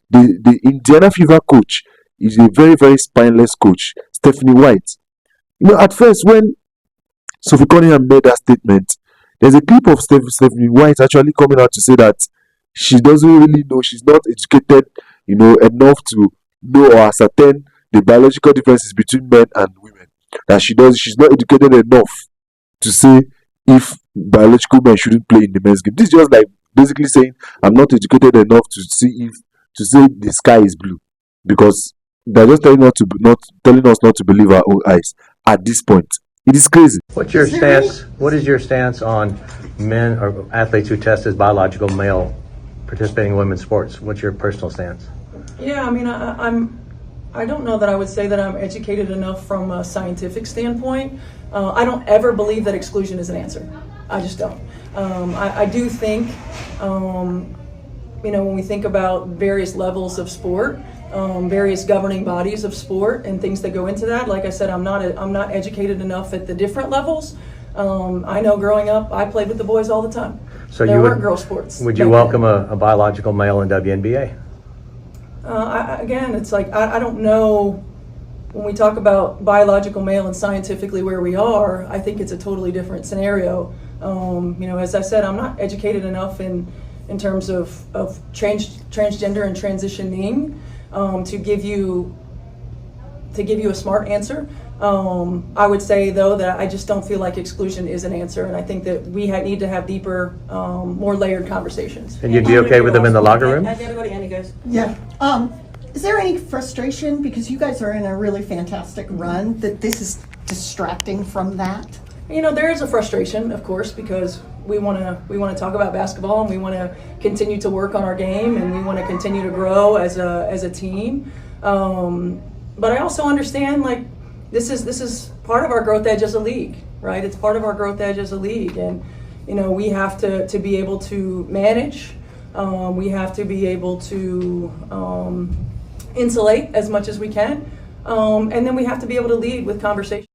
The Indiana Fever coach is a very, very spineless coach, Stephanie White. At first, when Sophie Cunningham made that statement, there's a clip of Stephanie White actually coming out to say that she doesn't really know, she's not educated, enough to know or ascertain the biological differences between men and women. That she's not educated enough to say if biological men shouldn't play in the men's game. This is just like basically saying I'm not educated enough to say the sky is blue, because they're just not telling us not to believe our own eyes at this point. It is crazy. What's your stance? What is your stance on men or athletes who test as biological male participating in women's sports? What's your personal stance? Yeah, I mean, I don't know that I would say that I'm educated enough from a scientific standpoint. I don't ever believe that exclusion is an answer. I just don't. I do think, when we think about various levels of sport, various governing bodies of sport and things that go into that, like I said, I'm not educated enough at the different levels. I know growing up, I played with the boys all the time. So there weren't girl sports. Would you welcome a biological male in WNBA? Again, it's like, I don't know, when we talk about biological male and scientifically where we are, I think it's a totally different scenario. As I said, I'm not educated enough in terms of transgender and transitioning to give you a smart answer. I would say, though, that I just don't feel like exclusion is an answer, and I think that we need to have deeper, more layered conversations. And you'd be okay with them in the locker room? I gotta go to Andy, guys. Yeah. Is there any frustration, because you guys are in a really fantastic run, that this is distracting from that? There is a frustration, of course, because we want to talk about basketball, and we want to continue to work on our game, and we want to continue to grow as a team. But I also understand, like, this is part of our growth edge as a league, right? It's part of our growth edge as a league, and we have to be able to manage. We have to be able to insulate as much as we can, and then we have to be able to lead with conversation.